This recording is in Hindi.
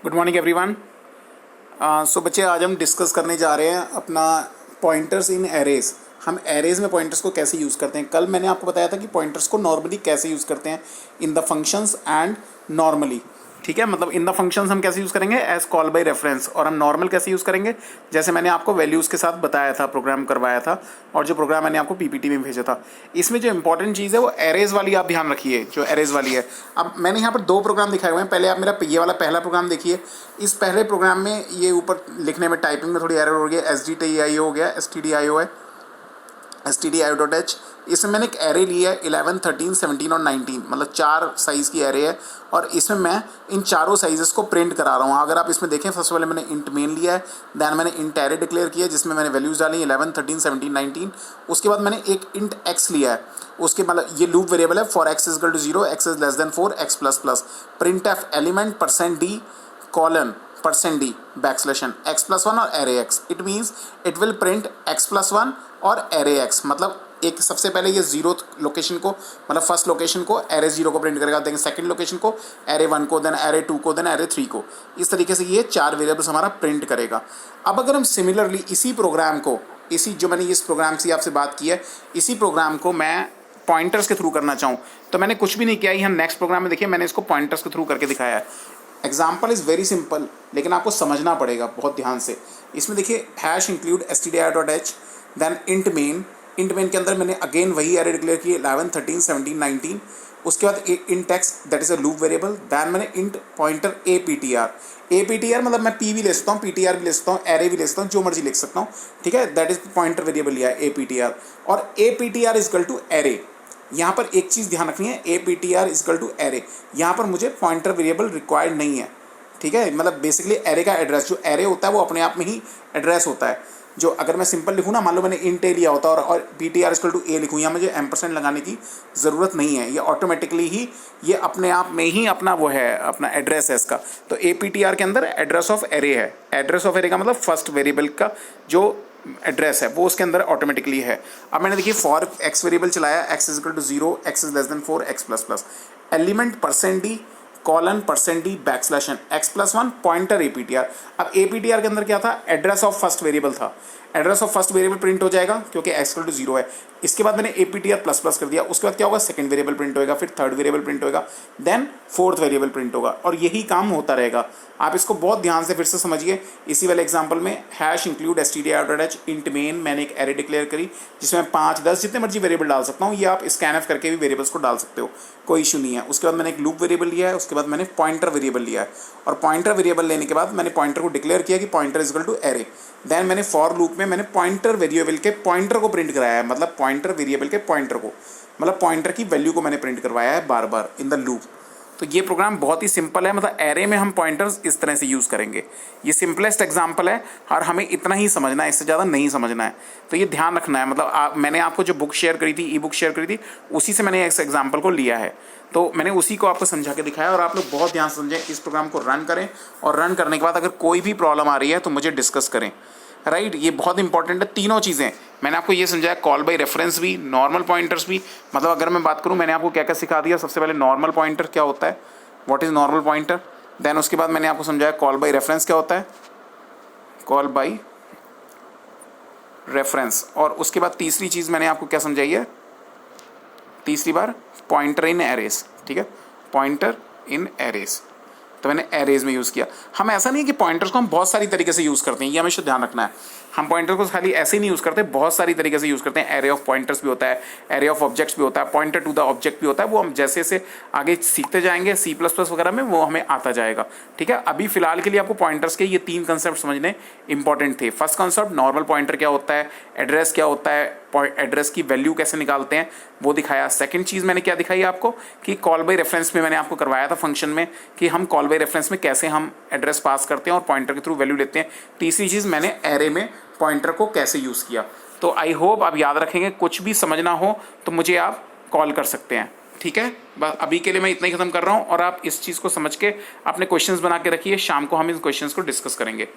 Good morning everyone. सो बच्चे, आज हम डिस्कस करने जा रहे हैं अपना पॉइंटर्स इन एरेज। हम एरेज में पॉइंटर्स को कैसे यूज़ करते हैं। कल मैंने आपको बताया था कि पॉइंटर्स को नॉर्मली कैसे यूज़ करते हैं in the functions and normally. ठीक है, मतलब इन द फंक्शंस हम कैसे यूज़ करेंगे एज कॉल बाय रेफरेंस, और हम नॉर्मल कैसे यूज़ करेंगे जैसे मैंने आपको वैल्यूज़ के साथ बताया था, प्रोग्राम करवाया था, और जो प्रोग्राम मैंने आपको पीपीटी में भेजा था। इसमें जो इंपॉर्टेंट चीज़ है वो एरेज वाली आप ध्यान रखिए, जो एरेज वाली है। अब मैंने यहाँ पर दो प्रोग्राम दिखाए हुए हैं। पहले आप मेरा ये वाला पहला प्रोग्राम देखिए। इस पहले प्रोग्राम में ये ऊपर लिखने में टाइपिंग में थोड़ी एरर हो गई है, SDTIO हो गया, STDIO है, stdio.h। इसमें मैंने एक एरे लिया है 11, 13, 17 और 19, मतलब 4 साइज़ की एरे है, और इसमें मैं इन चारों साइजेस को प्रिंट करा रहा हूँ। अगर आप इसमें देखें, सबसे पहले मैंने इंट मेन लिया है, देन मैंने इंट एरे डिक्लेयर किया जिसमें मैंने वैल्यूज़ डाली 11, 13, 17, 19। उसके बाद मैंने एक इंट x लिया है, उसके मतलब ये लूप वेरिएबल है, for x equal to 0, x is less than 4, x plus plus, print F element %d colon %d backslash n x plus 1 और array x। It means it will print x plus 1 और एरे x। मतलब एक सबसे पहले ये 0th लोकेशन को, मतलब फर्स्ट लोकेशन को एरे 0 को प्रिंट करेगा, देन सेकंड लोकेशन को एरे 1 को, देन एरे 2 को, देन एरे 3 को। इस तरीके से ये 4 वेरिएबल्स हमारा प्रिंट करेगा। अब अगर हम सिमिलरली इसी प्रोग्राम को, इसी जो मैंने इस प्रोग्राम से आपसे बात की है, इसी प्रोग्राम को मैं पॉइंटर्स के थ्रू करना चाहूँ तो मैंने कुछ भी नहीं किया। यहाँ नेक्स्ट प्रोग्राम में देखिए, मैंने इसको पॉइंटर्स के थ्रू करके दिखाया है। एग्जाम्पल इज़ वेरी सिंपल, लेकिन आपको समझना पड़ेगा बहुत ध्यान से। इसमें देखिए hash include stdio.h, then int main. Int main के अंदर मैंने अगेन वही एरे डिक्लेयर किए 11, 13, 17, 19। उसके बाद एक int x, that is a loop variable. Then मैंने इंट पॉइंटर APTR मतलब मैं p भी ले सकता हूँ, PTR भी ले सकता हूँ, एरे भी ले सकता हूँ, जो मर्जी लिख सकता हूँ। ठीक है, दैट इज पॉइंटर वेरिएबल लिया है APTR, और APTR इजकल टू एरे। यहाँ पर एक चीज़ ध्यान रखनी है, APTR इजकल टू एरे। यहाँ पर मुझे पॉइंटर वेरिएबल रिक्वायर्ड नहीं है। ठीक है, मतलब बेसिकली एरे का एड्रेस, जो एरे होता है वो अपने आप में ही एड्रेस होता है। जो अगर मैं सिंपल लिखूँ ना, मान लो मैंने इंट ए लिया होता और PTR इजकल टू ए लिखूँ, यहाँ मुझे एम्परसेंड लगाने की ज़रूरत नहीं है। ये ऑटोमेटिकली ही ये अपने आप में ही अपना वो है, अपना एड्रेस है इसका। तो APTR के अंदर एड्रेस ऑफ एरे है। एड्रेस ऑफ एरे का मतलब फर्स्ट वेरिएबल का जो एड्रेस है वो उसके अंदर ऑटोमेटिकली है। अब मैंने देखिए फॉर x वेरिएबल चलाया, x is equal to 0, x is less than 4, x plus plus, element %d colon %d backslash n x plus 1 pointer APTR। अब APTR के अंदर क्या था, एड्रेस ऑफ फर्स्ट वेरिएबल था। Address of first variable print हो जाएगा क्योंकि x इक्वल टू 0 है। इसके बाद मैंने APTR प्लस प्लस कर दिया। उसके बाद क्या होगा, सेकंड वेरिएबल प्रिंट होगा, फिर थर्ड वेरिएबल प्रिंट होगा, देन फोर्थ वेरिएबल प्रिंट होगा, और यही काम होता रहेगा। आप इसको बहुत ध्यान से फिर से समझिए। इसी वाले एग्जांपल में hash include stdio.h int main, मैंने एक एरे डिक्लेयर करी जिसमें 5, 10 जितने मर्जी वेरिएबल डाल सकता हूँ। ये आप स्कैनएफ करके भी वेरिएबल्स को डाल सकते हो, कोई इशू नहीं है। उसके बाद मैंने एक लूप वेरिएबल लिया है, उसके बाद मैंने पॉइंटर वेरिएबल लिया है, और पॉइंटर वेरिएबल लेने के बाद मैंने पॉइंटर को डिक्लेयर किया कि pointer is equal to array. Then मैंने फॉर लूप में मैंने पॉइंटर वेरिएबल के पॉइंटर को प्रिंट कराया है, मतलब पॉइंटर वेरिएबल के पॉइंटर को, मतलब पॉइंटर की वैल्यू को मैंने प्रिंट करवाया है बार बार इन द लूप। तो ये प्रोग्राम बहुत ही सिंपल है, मतलब एरे में हम पॉइंटर्स इस तरह से यूज़ करेंगे। ये सिंपलेस्ट एग्जांपल है और हमें इतना ही समझना है, इससे ज़्यादा नहीं समझना है। तो ये ध्यान रखना है। मतलब मैंने आपको जो बुक शेयर करी थी, ई बुक शेयर करी थी, उसी से मैंने इस एग्जाम्पल को लिया है। तो मैंने उसी को आपको समझा के दिखाया, और आप लोग बहुत ध्यान से समझें। इस प्रोग्राम को रन करें, और रन करने के बाद अगर कोई भी प्रॉब्लम आ रही है तो मुझे डिस्कस करें। राइट, ये बहुत इंपॉर्टेंट है। तीनों चीज़ें मैंने आपको ये समझाया, कॉल बाय रेफरेंस भी, नॉर्मल पॉइंटर्स भी। मतलब अगर मैं बात करूँ, मैंने आपको क्या क्या सिखा दिया। सबसे पहले नॉर्मल पॉइंटर क्या होता है, what is normal pointer. Then उसके बाद मैंने आपको समझाया कॉल बाय रेफरेंस क्या होता है, कॉल बाय रेफरेंस। और उसके बाद तीसरी चीज़ मैंने आपको क्या समझाई है, तीसरी बार पॉइंटर इन एरेज। ठीक है, पॉइंटर इन एरेज, तो मैंने एरेज में यूज़ किया। हम ऐसा नहीं है कि पॉइंटर्स को हम बहुत सारी तरीके से यूज़ करते हैं, ये हमेशा ध्यान रखना है। हम पॉइंटर को खाली ऐसे ही नहीं यूज़ करते, बहुत सारी तरीके से यूज़ करते हैं। एरे ऑफ पॉइंटर्स भी होता है, एरे ऑफ ऑब्जेक्ट्स भी होता है, पॉइंटर टू द ऑब्जेक्ट भी होता है। वो हम जैसे जैसे आगे सीखते जाएंगे C++ वगैरह में, वो हमें आता जाएगा। ठीक है, अभी फिलहाल के लिए आपको पॉइंटर्स के ये 3 कंसेप्ट समझने इंपॉर्टेंट थे। फर्स्ट कंसेप्ट नॉर्मल पॉइंटर क्या होता है, एड्रेस क्या होता है, एड्रेस की वैल्यू कैसे निकालते हैं, वो दिखाया। सेकंड चीज़ मैंने क्या दिखाई आपको कि कॉल बाय रेफरेंस में मैंने आपको करवाया था फंक्शन में, कि हम कॉल बाय रेफरेंस में कैसे हम एड्रेस पास करते हैं और पॉइंटर के थ्रू वैल्यू लेते हैं। तीसरी चीज़ मैंने एरे में पॉइंटर को कैसे यूज़ किया। तो आई होप आप याद रखेंगे। कुछ भी समझना हो तो मुझे आप कॉल कर सकते हैं। ठीक है, बस अभी के लिए मैं इतना ही ख़त्म कर रहा हूँ, और आप इस चीज़ को समझ के अपने क्वेश्चंस बना के रखिए। शाम को हम इन क्वेश्चंस को डिस्कस करेंगे।